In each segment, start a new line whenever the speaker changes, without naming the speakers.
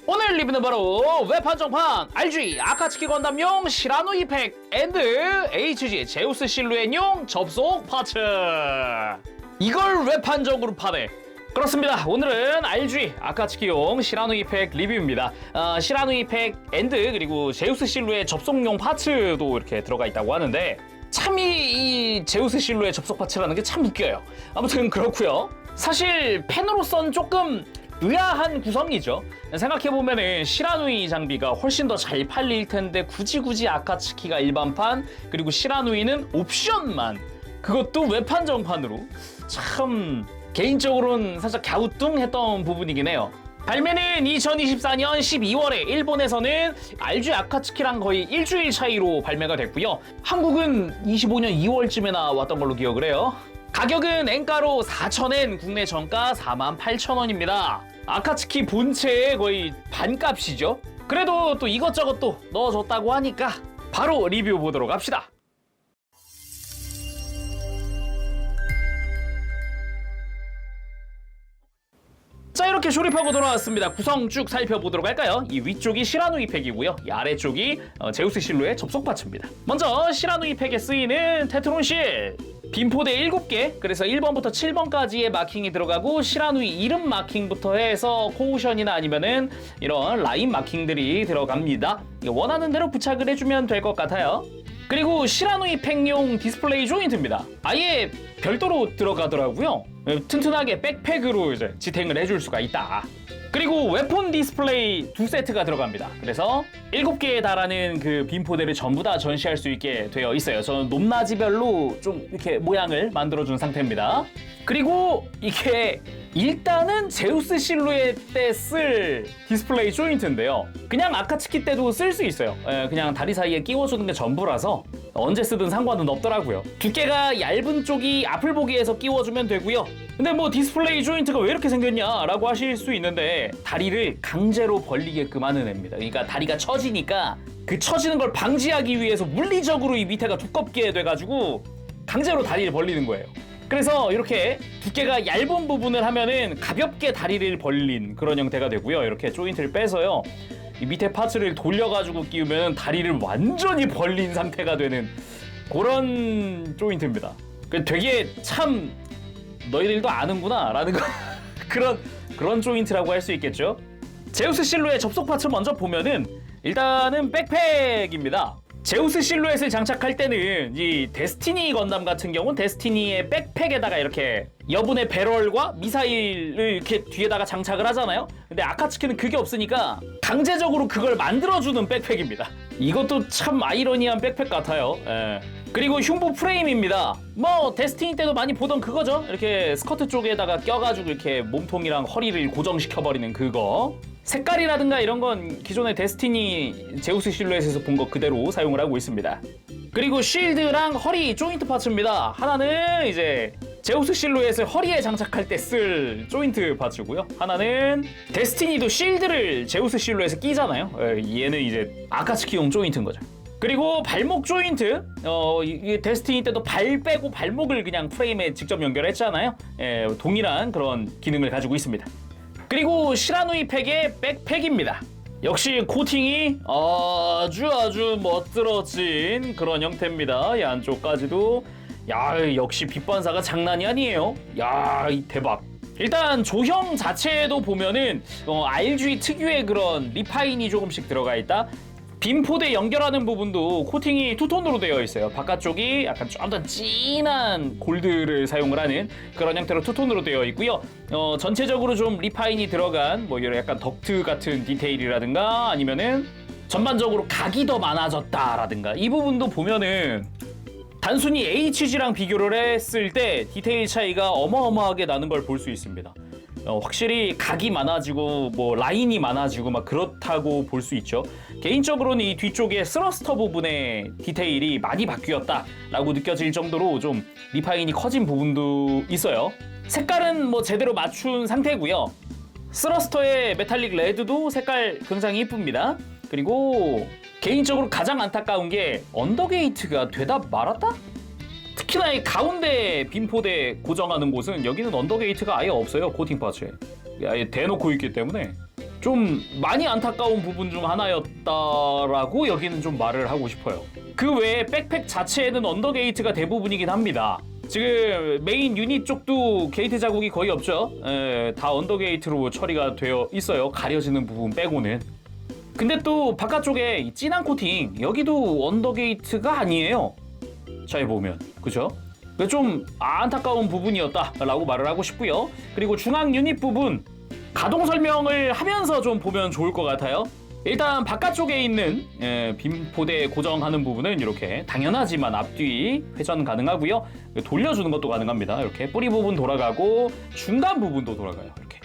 오늘 리뷰는 바로 외판정판 RG 아카츠키 건담용 시라노 이펙 앤드 HG 제우스 실루엣용 접속 파츠, 이걸 외판적으로 파네. 그렇습니다. 오늘은 RG 아카츠키용 시라노 이펙 리뷰입니다. 시라노 이펙 앤드 그리고 제우스 실루엣 접속용 파츠도 이렇게 들어가 있다고 하는데, 참 이 제우스 실루엣 접속 파츠라는 게 참 웃겨요. 아무튼 그렇고요. 사실 팬으로선 조금 의아한 구성이죠. 생각해보면은 시라누이 장비가 훨씬 더 잘 팔릴 텐데 굳이 아카츠키가 일반판, 그리고 시라누이는 옵션만, 그것도 외판정판으로, 참 개인적으로는 살짝 갸우뚱했던 부분이긴 해요. 발매는 2024년 12월에 일본에서는 RG 아카츠키랑 거의 일주일 차이로 발매가 됐고요. 한국은 25년 2월쯤에나 왔던 걸로 기억을 해요. 가격은 엔가로 4,000엔, 국내 정가 48,000원입니다. 아카츠키 본체의 거의 반값이죠. 그래도 또 이것저것 또 넣어줬다고 하니까 바로 리뷰 보도록 합시다. 자, 이렇게 조립하고 돌아왔습니다. 구성 쭉 살펴보도록 할까요? 이 위쪽이 시라누이 팩이고요. 이 아래쪽이 제우스 실루엣 접속 파츠입니다. 먼저 시라누이 팩에 쓰이는 테트론 실. 빈포대 7개, 그래서 1번부터 7번까지의 마킹이 들어가고, 시라누이 이름 마킹부터 해서 코오션이나 아니면은 이런 라인 마킹들이 들어갑니다. 원하는 대로 부착을 해주면 될 것 같아요. 그리고 시라누이 팩용 디스플레이 조인트입니다. 아예 별도로 들어가더라고요. 튼튼하게 백팩으로 이제 지탱을 해줄 수가 있다. 그리고 웨폰 디스플레이 2세트가 들어갑니다. 그래서 7개에 달하는 그 빈포대를 전부 다 전시할 수 있게 되어 있어요. 저는 높낮이별로 좀 이렇게 모양을 만들어준 상태입니다. 그리고 이게 일단은 제우스 실루엣 때 쓸 디스플레이 조인트인데요. 그냥 아카츠키 때도 쓸 수 있어요. 그냥 다리 사이에 끼워주는 게 전부라서 언제 쓰든 상관은 없더라고요. 두께가 얇은 쪽이 앞을 보기에서 끼워주면 되고요. 근데 뭐 디스플레이 조인트가 왜 이렇게 생겼냐 라고 하실 수 있는데, 다리를 강제로 벌리게끔 하는 애입니다. 그러니까 다리가 처지니까 그 처지는 걸 방지하기 위해서 물리적으로 이 밑에가 두껍게 돼가지고 강제로 다리를 벌리는 거예요. 그래서 이렇게 두께가 얇은 부분을 하면은 가볍게 다리를 벌린 그런 형태가 되고요. 이렇게 조인트를 빼서요, 이 밑에 파츠를 돌려가지고 끼우면 다리를 완전히 벌린 상태가 되는 그런 조인트입니다. 되게 참 너희들도 아는구나 라는 거 그런 조인트라고 할 수 있겠죠. 제우스 실루엣 접속 파츠 먼저 보면은 일단은 백팩입니다. 제우스 실루엣을 장착할 때는 이 데스티니 건담 같은 경우는 데스티니의 백팩에다가 이렇게 여분의 배럴과 미사일을 이렇게 뒤에다가 장착을 하잖아요. 근데 아카츠키는 그게 없으니까 강제적으로 그걸 만들어주는 백팩입니다. 이것도 참 아이러니한 백팩 같아요. 그리고 흉부 프레임입니다. 뭐 데스티니 때도 많이 보던 그거죠. 이렇게 스커트 쪽에다가 껴가지고 이렇게 몸통이랑 허리를 고정시켜버리는 그거. 색깔이라든가 이런 건 기존의 데스티니 제우스 실루엣에서 본 거 그대로 사용을 하고 있습니다. 그리고 쉴드랑 허리 조인트 파츠입니다. 하나는 이제 제우스 실루엣을 허리에 장착할 때 쓸 조인트 파츠고요. 하나는 데스티니도 쉴드를 제우스 실루엣에 끼잖아요. 얘는 이제 아카츠키용 조인트인 거죠. 그리고 발목 조인트, 이게 데스티니 때도 발 빼고 발목을 그냥 프레임에 직접 연결했잖아요. 동일한 그런 기능을 가지고 있습니다. 그리고 시라누이 팩의 백팩입니다. 역시 코팅이 아주 멋들어진 그런 형태입니다. 이 안쪽까지도, 야, 역시 빛 반사가 장난이 아니에요. 야, 대박. 일단 조형 자체에도 보면은 RG 특유의 그런 리파인이 조금씩 들어가 있다. 빈포대 연결하는 부분도 코팅이 투톤으로 되어 있어요. 바깥쪽이 약간 좀 더 진한 골드를 사용을 하는 그런 형태로 투톤으로 되어 있고요. 전체적으로 좀 리파인이 들어간 뭐 이런 약간 덕트 같은 디테일이라든가, 아니면은 전반적으로 각이 더 많아졌다라든가, 이 부분도 보면은 단순히 HG랑 비교를 했을 때 디테일 차이가 어마어마하게 나는 걸 볼 수 있습니다. 확실히 각이 많아지고 뭐 라인이 많아지고 막 그렇다고 볼 수 있죠. 개인적으로는 이 뒤쪽에 스러스터 부분의 디테일이 많이 바뀌었다라고 느껴질 정도로 좀 리파인이 커진 부분도 있어요. 색깔은 뭐 제대로 맞춘 상태고요. 스러스터의 메탈릭 레드도 색깔 굉장히 이쁩니다. 그리고 개인적으로 가장 안타까운 게 언더게이트가 되다 말았다? 특히나 이 가운데 빈포대 고정하는 곳은 여기는 언더게이트가 아예 없어요. 코팅 파츠에 아예 대놓고 있기 때문에 좀 많이 안타까운 부분 중 하나였다라고 여기는 좀 말을 하고 싶어요. 그 외에 백팩 자체에는 언더게이트가 대부분이긴 합니다. 지금 메인 유닛 쪽도 게이트 자국이 거의 없죠. 다 언더게이트로 처리가 되어 있어요. 가려지는 부분 빼고는. 근데 또 바깥쪽에 이 진한 코팅 여기도 언더게이트가 아니에요. 잘 보면 그죠? 좀 안타까운 부분이었다라고 말을 하고 싶고요. 그리고 중앙 유닛 부분 가동 설명을 하면서 좀 보면 좋을 것 같아요. 일단 바깥쪽에 있는 빔포대 고정하는 부분은 이렇게 당연하지만 앞뒤 회전 가능하고요. 돌려주는 것도 가능합니다. 이렇게 뿌리 부분 돌아가고 중간 부분도 돌아가요. 이렇게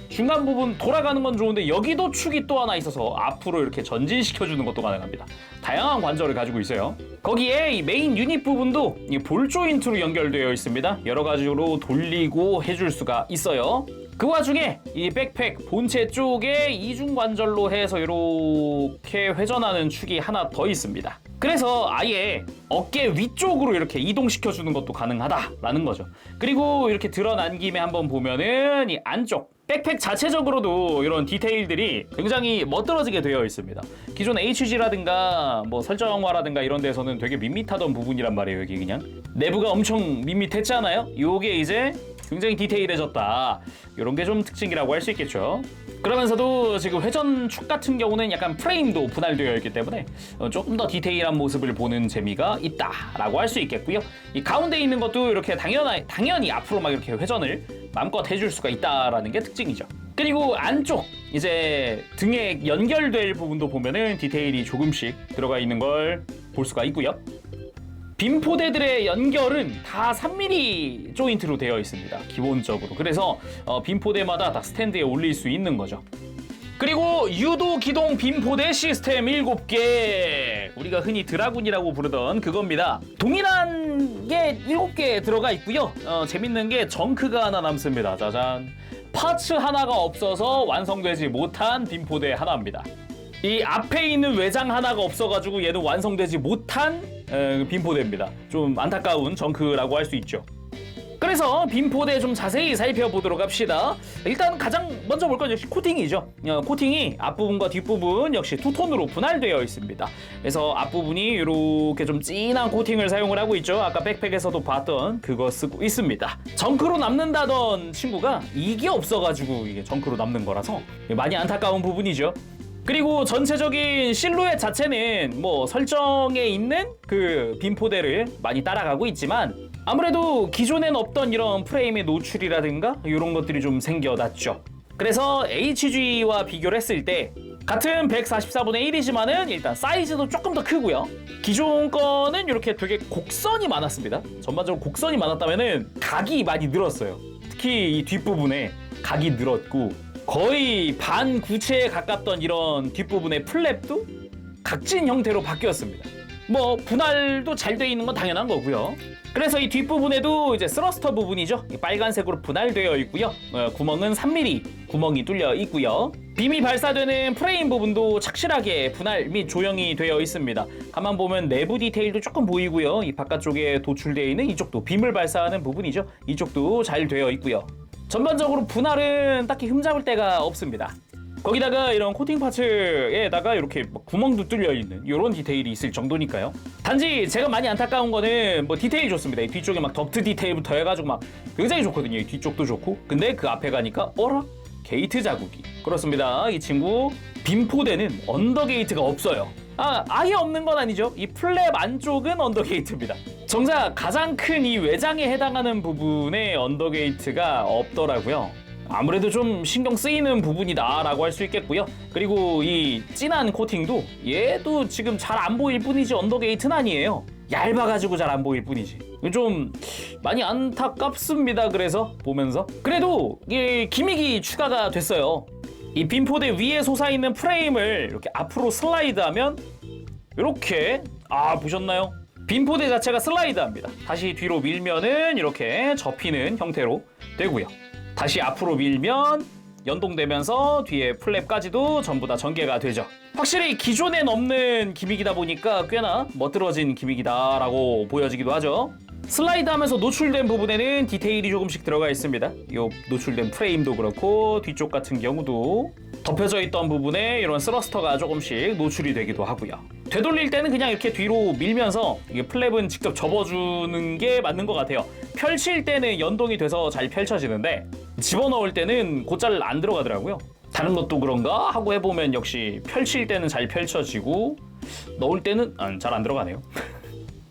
중간 부분 돌아가는 건 좋은데 여기도 축이 또 하나 있어서 앞으로 이렇게 전진시켜주는 것도 가능합니다. 다양한 관절을 가지고 있어요. 거기에 이 메인 유닛 부분도 이 볼 조인트로 연결되어 있습니다. 여러 가지로 돌리고 해줄 수가 있어요. 그 와중에 이 백팩 본체 쪽에 이중 관절로 해서 이렇게 회전하는 축이 하나 더 있습니다. 그래서 아예 어깨 위쪽으로 이렇게 이동시켜주는 것도 가능하다라는 거죠. 그리고 이렇게 드러난 김에 한번 보면은 이 안쪽 백팩 자체적으로도 이런 디테일들이 굉장히 멋들어지게 되어 있습니다. 기존 HG라든가 뭐 설정화라든가 이런 데서는 되게 밋밋하던 부분이란 말이에요. 여기 그냥 내부가 엄청 밋밋했잖아요. 요게 이제 굉장히 디테일해졌다. 이런 게 좀 특징이라고 할 수 있겠죠. 그러면서도 지금 회전축 같은 경우는 약간 프레임도 분할되어 있기 때문에 조금 더 디테일한 모습을 보는 재미가 있다라고 할 수 있겠고요. 이 가운데 있는 것도 이렇게 당연히 앞으로 막 이렇게 회전을 마음껏 해줄 수가 있다라는 게 특징이죠. 그리고 안쪽 이제 등에 연결될 부분도 보면은 디테일이 조금씩 들어가 있는 걸 볼 수가 있고요. 빔포대들의 연결은 다 3mm 조인트로 되어 있습니다. 기본적으로. 그래서 빔포대마다 다 스탠드에 올릴 수 있는 거죠. 그리고 유도 기동 빔포대 시스템 7개. 우리가 흔히 드라군이라고 부르던 그겁니다. 동일한 게 7개 들어가 있고요. 재밌는 게 정크가 하나 남습니다. 짜잔. 파츠 하나가 없어서 완성되지 못한 빔포대 하나입니다. 이 앞에 있는 외장 하나가 없어가지고 얘는 완성되지 못한 빔포대입니다. 좀 안타까운 정크라고 할 수 있죠. 그래서 빔포대 좀 자세히 살펴보도록 합시다. 일단 가장 먼저 볼 건 역시 코팅이죠. 코팅이 앞부분과 뒷부분 역시 투톤으로 분할되어 있습니다. 그래서 앞부분이 이렇게 좀 진한 코팅을 사용을 하고 있죠. 아까 백팩에서도 봤던 그거 쓰고 있습니다. 정크로 남는다던 친구가 이게 없어가지고 이게 정크로 남는 거라서 많이 안타까운 부분이죠. 그리고 전체적인 실루엣 자체는 뭐 설정에 있는 그 빔포대를 많이 따라가고 있지만 아무래도 기존엔 없던 이런 프레임의 노출이라든가 이런 것들이 좀 생겨났죠. 그래서 HG와 비교를 했을 때 같은 144분의 1이지만은 일단 사이즈도 조금 더 크고요. 기존 거는 이렇게 되게 곡선이 많았습니다. 전반적으로 곡선이 많았다면은 각이 많이 늘었어요. 특히 이 뒷부분에 각이 늘었고 거의 반구체에 가깝던 이런 뒷부분의 플랩도 각진 형태로 바뀌었습니다. 뭐 분할도 잘 돼 있는 건 당연한 거고요. 그래서 이 뒷부분에도 이제 스러스터 부분이죠. 빨간색으로 분할되어 있고요. 구멍은 3mm 구멍이 뚫려 있고요. 빔이 발사되는 프레임 부분도 착실하게 분할 및 조형이 되어 있습니다. 가만 보면 내부 디테일도 조금 보이고요. 이 바깥쪽에 도출되어 있는 이쪽도 빔을 발사하는 부분이죠. 이쪽도 잘 되어 있고요. 전반적으로 분할은 딱히 흠잡을 데가 없습니다. 거기다가 이런 코팅 파츠에다가 이렇게 구멍도 뚫려 있는 이런 디테일이 있을 정도니까요. 단지 제가 많이 안타까운 거는 뭐 디테일이 좋습니다. 이 뒤쪽에 막 덕트 디테일부터 해가지고 막 굉장히 좋거든요. 이 뒤쪽도 좋고. 근데 그 앞에 가니까 어라? 게이트 자국이. 그렇습니다. 이 친구 빔포대는 언더게이트가 없어요. 아예 없는 건 아니죠. 이 플랩 안쪽은 언더게이트입니다. 정작 가장 큰 이 외장에 해당하는 부분에 언더게이트가 없더라고요. 아무래도 좀 신경 쓰이는 부분이다 라고 할 수 있겠고요. 그리고 이 진한 코팅도 얘도 지금 잘 안 보일 뿐이지 언더게이트는 아니에요. 얇아가지고 잘 안 보일 뿐이지. 좀 많이 안타깝습니다. 그래서 보면서 그래도 이게 기믹이 추가가 됐어요. 이 빔포대 위에 솟아있는 프레임을 이렇게 앞으로 슬라이드하면 이렇게 보셨나요? 빔포대 자체가 슬라이드합니다. 다시 뒤로 밀면은 이렇게 접히는 형태로 되고요. 다시 앞으로 밀면 연동되면서 뒤에 플랩까지도 전부 다 전개가 되죠. 확실히 기존엔 없는 기믹이다 보니까 꽤나 멋들어진 기믹이다라고 보여지기도 하죠. 슬라이드 하면서 노출된 부분에는 디테일이 조금씩 들어가 있습니다. 요 노출된 프레임도 그렇고 뒤쪽 같은 경우도 덮여져 있던 부분에 이런 스러스터가 조금씩 노출이 되기도 하고요. 되돌릴 때는 그냥 이렇게 뒤로 밀면서 이게 플랩은 직접 접어주는 게 맞는 것 같아요. 펼칠 때는 연동이 돼서 잘 펼쳐지는데 집어넣을 때는 곧잘 안 들어가더라고요. 다른 것도 그런가 하고 해보면 역시 펼칠 때는 잘 펼쳐지고 넣을 때는 잘 안 들어가네요.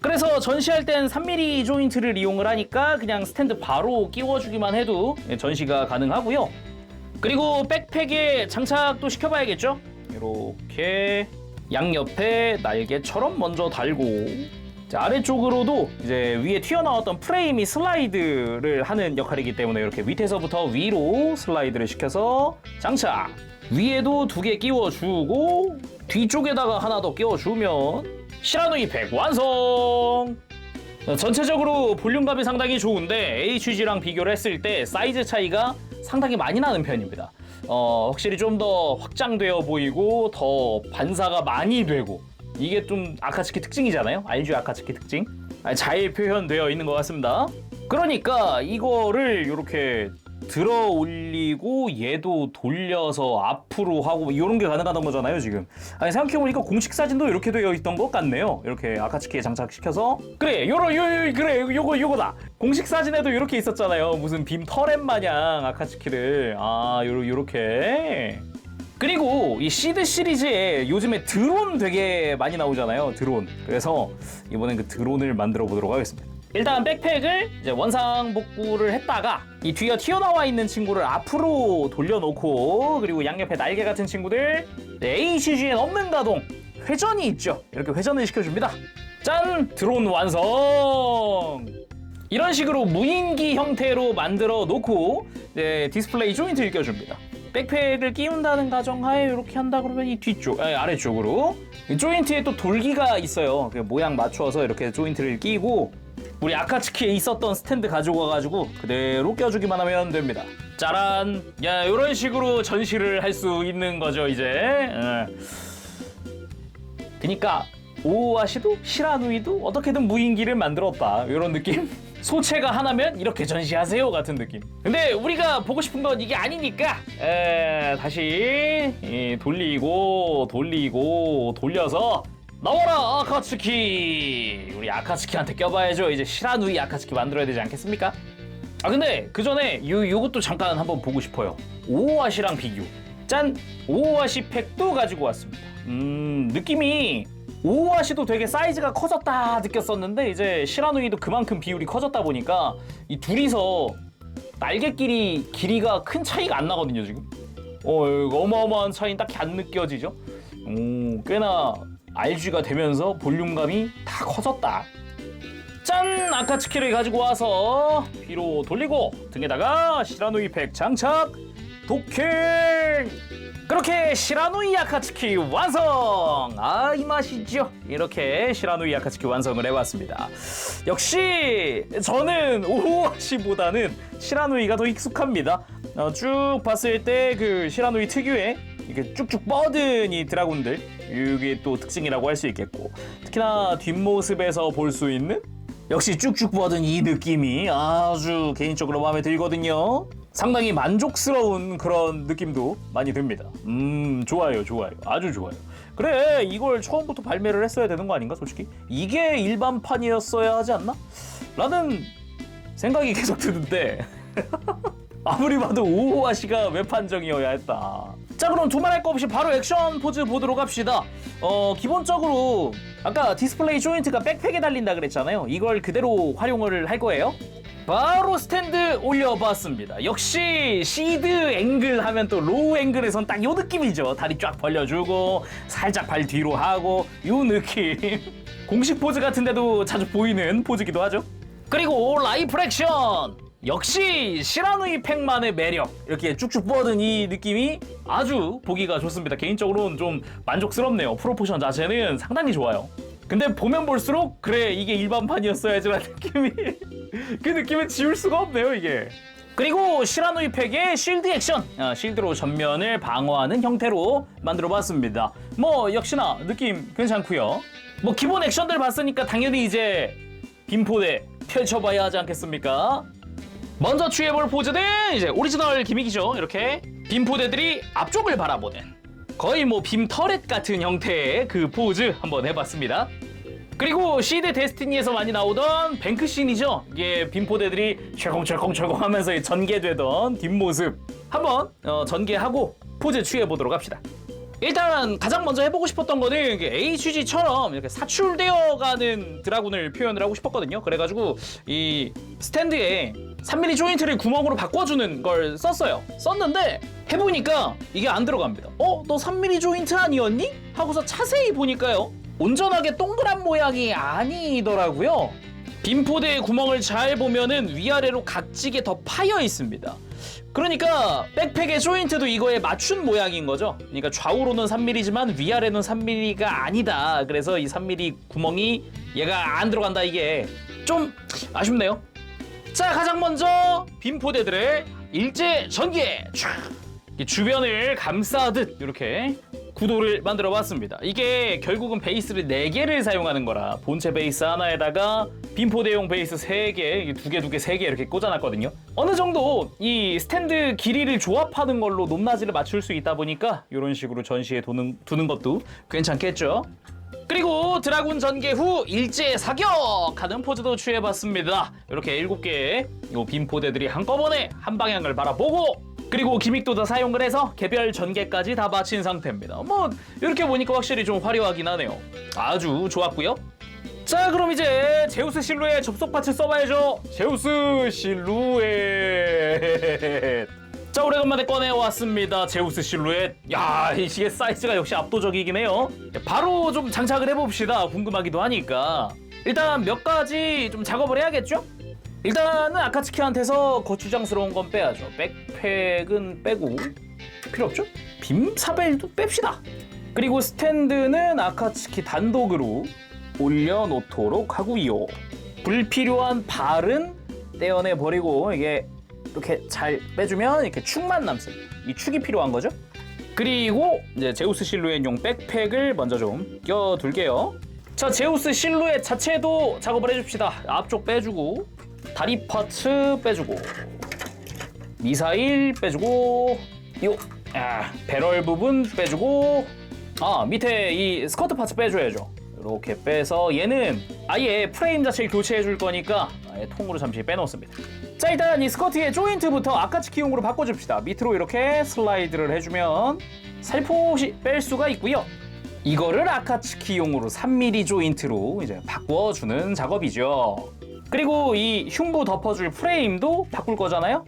그래서 전시할 땐 3mm 조인트를 이용을 하니까 그냥 스탠드 바로 끼워주기만 해도 전시가 가능하고요. 그리고 백팩에 장착도 시켜봐야겠죠? 이렇게 양옆에 날개처럼 먼저 달고, 자, 아래쪽으로도 이제 위에 튀어나왔던 프레임이 슬라이드를 하는 역할이기 때문에 이렇게 밑에서부터 위로 슬라이드를 시켜서 장착. 위에도 2개 끼워주고 뒤쪽에다가 하나 더 끼워주면 시라누이 팩 완성! 전체적으로 볼륨감이 상당히 좋은데 HG랑 비교를 했을 때 사이즈 차이가 상당히 많이 나는 편입니다. 확실히 좀 더 확장되어 보이고 더 반사가 많이 되고, 이게 좀 아카츠키 특징이잖아요. RG 아카츠키 특징. 잘 표현되어 있는 것 같습니다. 그러니까 이거를 이렇게 들어 올리고 얘도 돌려서 앞으로 하고 이런 게 가능하던 거잖아요 지금. 아니 생각해보니까 공식 사진도 이렇게 되어 있던 것 같네요. 이렇게 아카츠키에 장착시켜서 그래 요거다. 공식 사진에도 이렇게 있었잖아요. 무슨 빔 터렛 마냥 아카츠키를 요렇게. 그리고 이 시드 시리즈에 요즘에 드론 되게 많이 나오잖아요. 드론. 그래서 이번엔 그 드론을 만들어 보도록 하겠습니다. 일단 백팩을 이제 원상 복구를 했다가 이 뒤에 튀어나와 있는 친구를 앞으로 돌려놓고, 그리고 양옆에 날개 같은 친구들 HG엔 없는 가동 회전이 있죠. 이렇게 회전을 시켜줍니다. 짠! 드론 완성! 이런 식으로 무인기 형태로 만들어 놓고 이제 디스플레이 조인트를 껴줍니다. 백팩을 끼운다는 가정하에 이렇게 한다 그러면 이 뒤쪽, 아래쪽으로 이 조인트에 또 돌기가 있어요. 모양 맞춰서 이렇게 조인트를 끼고 우리 아카츠키에 있었던 스탠드 가지고 와가지고 그대로 껴주기만 하면 됩니다. 짜란! 야, 이런 식으로 전시를 할 수 있는 거죠 이제. 그러니까 오오아시도 시라누이도 어떻게든 무인기를 만들었다, 이런 느낌? 소체가 하나면 이렇게 전시하세요 같은 느낌. 근데 우리가 보고 싶은 건 이게 아니니까 다시 돌리고 돌려서 나와라 아카츠키! 우리 아카츠키한테 껴봐야죠. 이제 시라누이 아카츠키 만들어야 되지 않겠습니까? 근데 그 전에 요것도 잠깐 한번 보고 싶어요. 오오아시랑 비교. 짠! 오오아시 팩도 가지고 왔습니다. 느낌이 오오아시도 되게 사이즈가 커졌다 느꼈었는데 이제 시라누이도 그만큼 비율이 커졌다 보니까 이 둘이서 날개 길이가 큰 차이가 안 나거든요 지금. 어마어마한 차이는 딱히 안 느껴지죠. 꽤나 RG가 되면서 볼륨감이 다 커졌다. 짠! 아카츠키를 가지고 와서 뒤로 돌리고 등에다가 시라누이 팩 장착! 도킹! 그렇게 시라누이 아카츠키 완성! 이 맛이죠? 이렇게 시라누이 아카츠키 완성을 해봤습니다. 역시 저는 오오아시보다는 시라누이가 더 익숙합니다. 쭉 봤을 때 그 시라누이 특유의 이렇게 쭉쭉 뻗은 이 드라군들, 이게 또 특징이라고 할 수 있겠고, 특히나 뒷모습에서 볼 수 있는 역시 쭉쭉 뻗은 이 느낌이 아주 개인적으로 마음에 들거든요. 상당히 만족스러운 그런 느낌도 많이 듭니다. 좋아요. 아주 좋아요. 그래, 이걸 처음부터 발매를 했어야 되는 거 아닌가 솔직히? 이게 일반판이었어야 하지 않나? 라는 생각이 계속 드는데 아무리 봐도 오오아시가 외판정이어야 했다. 자, 그럼 두말할 거 없이 바로 액션 포즈 보도록 합시다. 기본적으로 아까 디스플레이 조인트가 백팩에 달린다 그랬잖아요. 이걸 그대로 활용을 할 거예요. 바로 스탠드 올려봤습니다. 역시 시드 앵글 하면 또 로우 앵글에선 딱 요 느낌이죠. 다리 쫙 벌려주고 살짝 발 뒤로 하고 요 느낌. 공식 포즈 같은데도 자주 보이는 포즈기도 하죠. 그리고 라이프 액션! 역시 시라누이 팩만의 매력, 이렇게 쭉쭉 뻗은 이 느낌이 아주 보기가 좋습니다. 개인적으로는 좀 만족스럽네요. 프로포션 자체는 상당히 좋아요. 근데 보면 볼수록 그래, 이게 일반판이었어야지라는 느낌이 그 느낌은 지울 수가 없네요 이게. 그리고 시라누이 팩의 실드 액션, 실드로 전면을 방어하는 형태로 만들어봤습니다. 뭐 역시나 느낌 괜찮고요. 뭐 기본 액션들 봤으니까 당연히 이제 빔포대 펼쳐봐야 하지 않겠습니까? 먼저 취해볼 포즈는 이제 오리지널 기믹이죠. 이렇게 빔포대들이 앞쪽을 바라보는 거의 뭐 빔 터렛 같은 형태의 그 포즈 한번 해봤습니다. 그리고 시드 데스티니에서 많이 나오던 뱅크씬이죠. 이게 빔포대들이 철컹철컹철컹 하면서 전개되던 뒷모습 한번 전개하고 포즈 취해보도록 합시다. 일단 가장 먼저 해보고 싶었던 거는 HG처럼 이렇게 사출되어가는 드라군을 표현을 하고 싶었거든요. 그래가지고 이 스탠드에 3mm 조인트를 구멍으로 바꿔주는 걸 썼는데 해보니까 이게 안 들어갑니다. 너 3mm 조인트 아니었니? 하고서 자세히 보니까요, 온전하게 동그란 모양이 아니더라고요. 빔포대의 구멍을 잘 보면은 위아래로 각지게 더 파여 있습니다. 그러니까 백팩의 조인트도 이거에 맞춘 모양인 거죠. 그러니까 좌우로는 3mm지만 위아래는 3mm가 아니다. 그래서 이 3mm 구멍이 얘가 안 들어간다. 이게 좀 아쉽네요. 자, 가장 먼저 빔포대들의 일제 전개 주변을 감싸듯 이렇게 구도를 만들어 봤습니다. 이게 결국은 베이스를 4개를 사용하는 거라 본체 베이스 하나에다가 빔포대용 베이스 3개, 2개, 3개 이렇게 꽂아놨거든요. 어느 정도 이 스탠드 길이를 조합하는 걸로 높낮이를 맞출 수 있다 보니까 이런 식으로 전시에 두는 것도 괜찮겠죠. 그리고 드라군 전개 후 일제 사격하는 포즈도 취해봤습니다. 이렇게 7개의 요 빔포대들이 한꺼번에 한 방향을 바라보고, 그리고 기믹도 다 사용을 해서 개별 전개까지 다 마친 상태입니다. 뭐 이렇게 보니까 확실히 좀 화려하긴 하네요. 아주 좋았고요. 자, 그럼 이제 제우스 실루엣 접속 파츠 써봐야죠. 제우스 실루엣. 자, 오래간만에 꺼내왔습니다. 제우스 실루엣. 야, 이게 사이즈가 역시 압도적이긴 해요. 바로 좀 장착을 해봅시다. 궁금하기도 하니까. 일단 몇 가지 좀 작업을 해야겠죠? 일단은 아카츠키한테서 거추장스러운 건 빼야죠. 백팩은 빼고 필요 없죠? 빔 사벨도 뺍시다. 그리고 스탠드는 아카츠키 단독으로 올려놓도록 하고요. 불필요한 발은 떼어내 버리고 이게 이렇게 잘 빼주면 이렇게 축만 남습니다. 이 축이 필요한 거죠. 그리고 이제 제우스 실루엣용 백팩을 먼저 좀 껴둘게요. 자, 제우스 실루엣 자체도 작업을 해줍시다. 앞쪽 빼주고, 다리 파츠 빼주고, 미사일 빼주고, 배럴 부분 빼주고, 밑에 이 스커트 파츠 빼줘야죠. 이렇게 빼서 얘는 아예 프레임 자체를 교체해줄 거니까 아예 통으로 잠시 빼놓습니다. 자, 일단 이 스커트의 조인트부터 아카츠키용으로 바꿔줍시다. 밑으로 이렇게 슬라이드를 해주면 살포시 뺄 수가 있고요. 이거를 아카츠키용으로 3mm 조인트로 이제 바꿔주는 작업이죠. 그리고 이 흉부 덮어줄 프레임도 바꿀 거잖아요.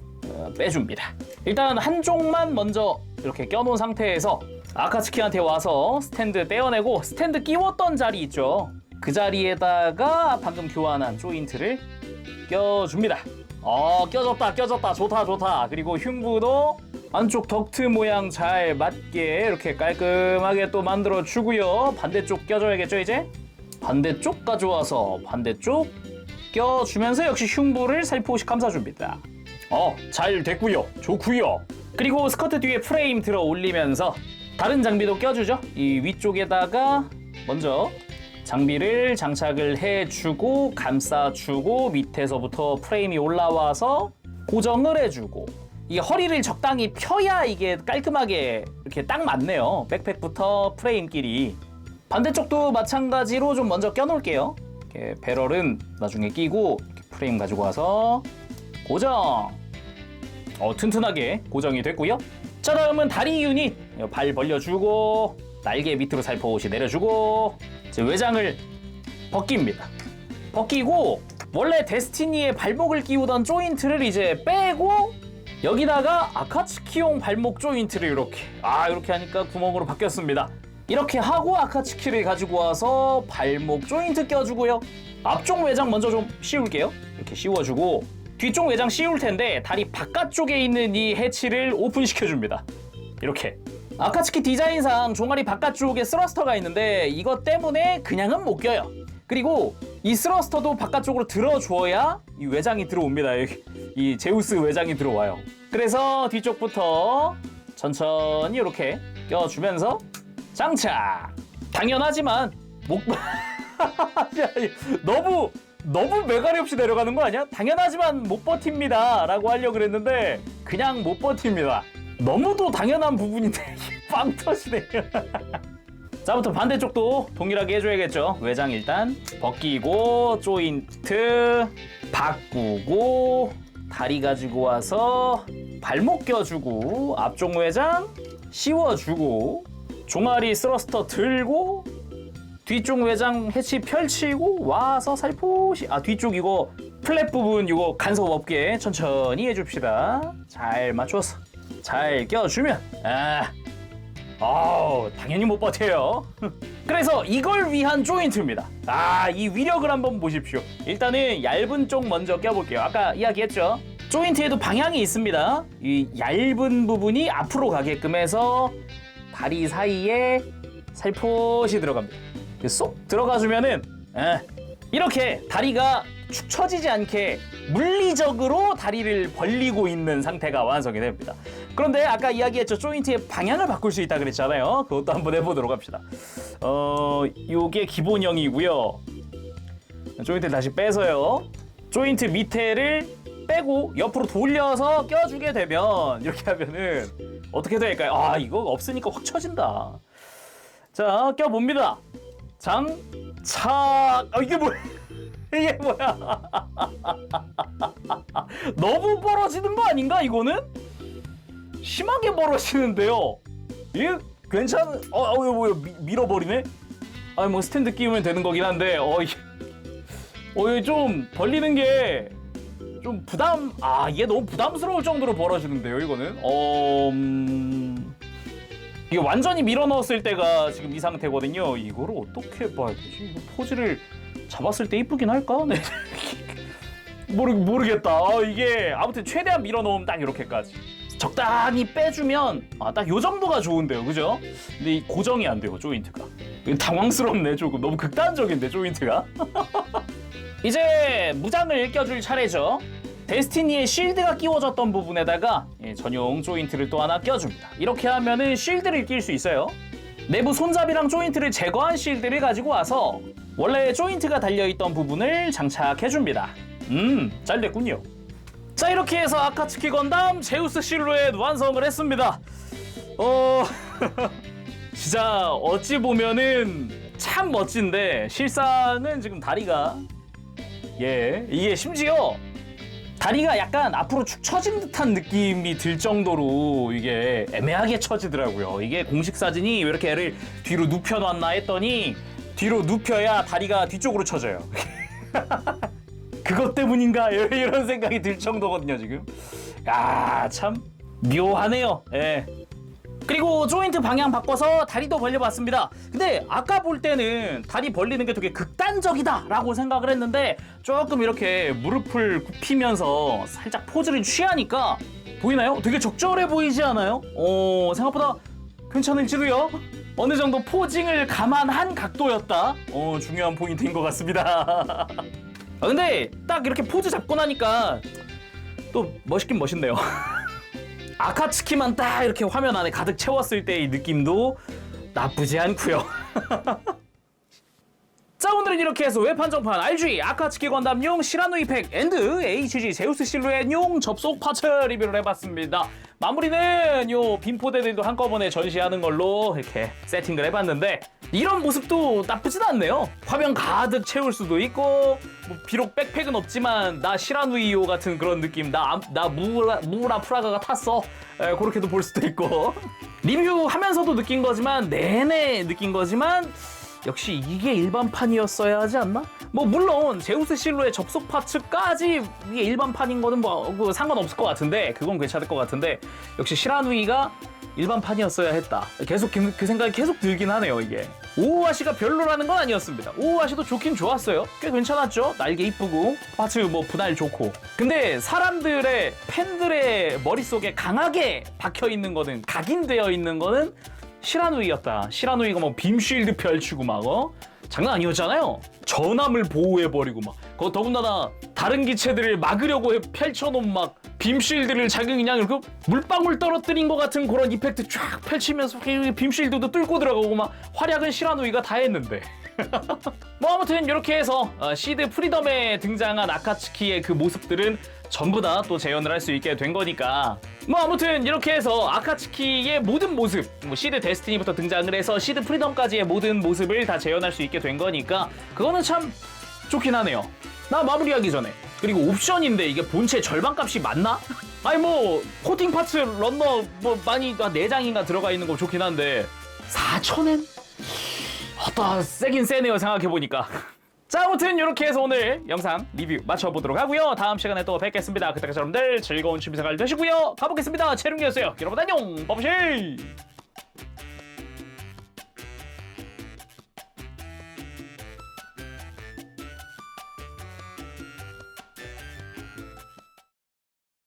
빼줍니다. 일단 한쪽만 먼저 이렇게 껴놓은 상태에서 아카츠키한테 와서 스탠드 떼어내고, 스탠드 끼웠던 자리 있죠. 그 자리에다가 방금 교환한 조인트를 껴줍니다. 껴졌다. 좋다. 그리고 흉부도 안쪽 덕트 모양 잘 맞게 이렇게 깔끔하게 또 만들어주고요. 반대쪽 껴줘야겠죠, 이제? 반대쪽 가져와서 반대쪽 껴주면서 역시 흉부를 살포시 감싸줍니다. 잘 됐고요. 좋고요. 그리고 스커트 뒤에 프레임 들어 올리면서 다른 장비도 껴주죠. 이 위쪽에다가 먼저 장비를 장착을 해주고 감싸주고, 밑에서부터 프레임이 올라와서 고정을 해주고, 이게 허리를 적당히 펴야 이게 깔끔하게 이렇게 딱 맞네요. 백팩부터 프레임끼리. 반대쪽도 마찬가지로 좀 먼저 껴놓을게요. 이렇게 배럴은 나중에 끼고 이렇게 프레임 가지고 와서 고정. 튼튼하게 고정이 됐고요. 자, 다음은 다리 유닛. 발 벌려주고, 날개 밑으로 살포시 내려주고, 이제 외장을 벗깁니다. 벗기고, 원래 데스티니의 발목을 끼우던 조인트를 이제 빼고, 여기다가 아카츠키용 발목 조인트를 이렇게 하니까 구멍으로 바뀌었습니다. 이렇게 하고 아카츠키를 가지고 와서 발목 조인트 껴주고요. 앞쪽 외장 먼저 좀 씌울게요. 이렇게 씌워주고, 뒤쪽 외장 씌울 텐데 다리 바깥쪽에 있는 이 해치를 오픈시켜줍니다. 이렇게. 아카츠키 디자인상 종아리 바깥쪽에 스러스터가 있는데 이것 때문에 그냥은 못 껴요. 그리고 이 스러스터도 바깥쪽으로 들어줘야 이 외장이 들어옵니다. 이 제우스 외장이 들어와요. 그래서 뒤쪽부터 천천히 이렇게 껴주면서 장착. 당연하지만 너무 너무 매가리 없이 내려가는 거 아니야? 당연하지만 못 버팁니다 라고 하려고 그랬는데 그냥 못 버팁니다. 너무도 당연한 부분인데 빵 터지네요. 자, 아무튼 반대쪽도 동일하게 해줘야겠죠. 외장 일단 벗기고 조인트 바꾸고 다리 가지고 와서 발목 껴주고 앞쪽 외장 씌워주고 종아리 스러스터 들고 뒤쪽 외장 해치 펼치고 와서 살포시 뒤쪽 이거 플랫 부분 이거 간섭 없게 천천히 해줍시다. 잘 맞춰서 잘 껴주면 당연히 못 버텨요. 그래서 이걸 위한 조인트입니다. 이 위력을 한번 보십시오. 일단은 얇은 쪽 먼저 껴볼게요. 아까 이야기했죠. 조인트에도 방향이 있습니다. 이 얇은 부분이 앞으로 가게끔 해서 다리 사이에 살포시 들어갑니다. 쏙 들어가주면은 이렇게 다리가 축 처지지 않게 물리적으로 다리를 벌리고 있는 상태가 완성이 됩니다. 그런데 아까 이야기했죠. 조인트의 방향을 바꿀 수 있다 그랬잖아요. 그것도 한번 해보도록 합시다. 요게 기본형이고요. 조인트 다시 빼서요. 조인트 밑에를 빼고 옆으로 돌려서 껴주게 되면 이렇게 하면은 어떻게 될까요? 이거 없으니까 확 처진다. 자, 껴봅니다. 장착. 이게 뭐야? 이게 뭐야? 너무 벌어지는 거 아닌가 이거는? 심하게 벌어지는데요. 이게 괜찮은? 뭐야? 밀어버리네? 뭐 스탠드 끼우면 되는 거긴 한데, 이게 좀 벌리는 게 좀 이게 너무 부담스러울 정도로 벌어지는데요, 이거는. 이게 완전히 밀어 넣었을 때가 지금 이 상태거든요. 이거를 어떻게 봐야 되지? 이거 포즈를 잡았을 때 이쁘긴 할까? 네. 모르겠다. 이게 아무튼 최대한 밀어 넣으면 딱 이렇게까지. 적당히 빼주면 딱 요 정도가 좋은데요, 그죠? 근데 이 고정이 안 돼요, 조인트가. 당황스럽네, 조금. 너무 극단적인데, 조인트가. 이제 무장을 껴줄 차례죠. 데스티니의 쉴드가 끼워졌던 부분에다가 전용 조인트를 또 하나 껴줍니다. 이렇게 하면은 쉴드를 낄 수 있어요. 내부 손잡이랑 조인트를 제거한 쉴드를 가지고 와서 원래 조인트가 달려있던 부분을 장착해줍니다. 잘 됐군요. 자, 이렇게 해서 아카츠키 건담 제우스 실루엣 완성을 했습니다. 진짜 어찌 보면은 참 멋진데 실상은 지금 다리가 이게 심지어 다리가 약간 앞으로 축 처진 듯한 느낌이 들 정도로 이게 애매하게 처지더라고요. 이게 공식 사진이 왜 이렇게 애를 뒤로 눕혀놨나 했더니 뒤로 눕혀야 다리가 뒤쪽으로 처져요. 그것 때문인가? 이런 생각이 들 정도거든요, 지금. 참 묘하네요. 그리고 조인트 방향 바꿔서 다리도 벌려봤습니다. 근데 아까 볼 때는 다리 벌리는 게 되게 극단적이다 라고 생각을 했는데 조금 이렇게 무릎을 굽히면서 살짝 포즈를 취하니까 보이나요? 되게 적절해 보이지 않아요? 생각보다 괜찮을지도요? 어느 정도 포징을 감안한 각도였다. 중요한 포인트인 것 같습니다. 근데 딱 이렇게 포즈 잡고 나니까 또 멋있긴 멋있네요. 아카츠키만 딱 이렇게 화면 안에 가득 채웠을 때의 느낌도 나쁘지 않고요. 자, 오늘은 이렇게 해서 외판정판 RG 아카츠키 건담용 시라누이 팩 앤드 HG 제우스 실루엣용 접속 파츠 리뷰를 해봤습니다. 마무리는 요 빈포대들도 한꺼번에 전시하는 걸로 이렇게 세팅을 해봤는데 이런 모습도 나쁘진 않네요. 화면 가득 채울 수도 있고 비록 백팩은 없지만 나 시라누이요 같은 그런 느낌, 나 무라 프라가가 탔어, 그렇게도 볼 수도 있고 리뷰하면서도 느낀 거지만 내내 느낀 거지만 역시 이게 일반판이었어야 하지 않나? 물론 제우스 실루엣 접속 파츠까지 이게 일반판인 거는 상관없을 것 같은데 그건 괜찮을 것 같은데 역시 시라누이가 일반판이었어야 했다. 계속 그 생각이 계속 들긴 하네요, 이게. 오우아시가 별로라는 건 아니었습니다. 오우아시도 좋긴 좋았어요. 꽤 괜찮았죠? 날개 이쁘고 파츠 분할 좋고. 근데 사람들의 팬들의 머릿속에 강하게 박혀있는 거는 각인되어 있는 거는 시라누이였다. 시라누이가 빔쉴드 펼치고 장난 아니었잖아요. 전함을 보호해버리고 더군다나 다른 기체들을 막으려고 펼쳐놓은 빔쉴드를 자기 그냥 이렇게 물방울 떨어뜨린 것 같은 그런 이펙트 쫙 펼치면서 빔쉴드도 뚫고 들어가고 활약은 시라누이가 다 했는데 뭐 아무튼 이렇게 해서 시드 프리덤에 등장한 아카츠키의 그 모습들은 전부 다 또 재현을 할 수 있게 된 거니까 뭐 아무튼 이렇게 해서 아카츠키의 모든 모습 뭐 시드 데스티니부터 등장을 해서 시드 프리덤까지의 모든 모습을 다 재현할 수 있게 된 거니까 그거는 참 좋긴 하네요. 나 마무리하기 전에 그리고 옵션인데 이게 본체 절반값이 맞나? 아니 뭐 코팅 파츠 런너 뭐 많이 한 4장인가 들어가 있는 거 좋긴 한데 4,000엔? 아따 세긴 세네요 생각해보니까. 자 아무튼 이렇게 해서 오늘 영상 리뷰 마쳐보도록 하고요. 다음 시간에 또 뵙겠습니다. 그때까지 여러분들 즐거운 취미생활 되시고요. 가보겠습니다. 채룡이었어요. 여러분 안녕. 빠브쉐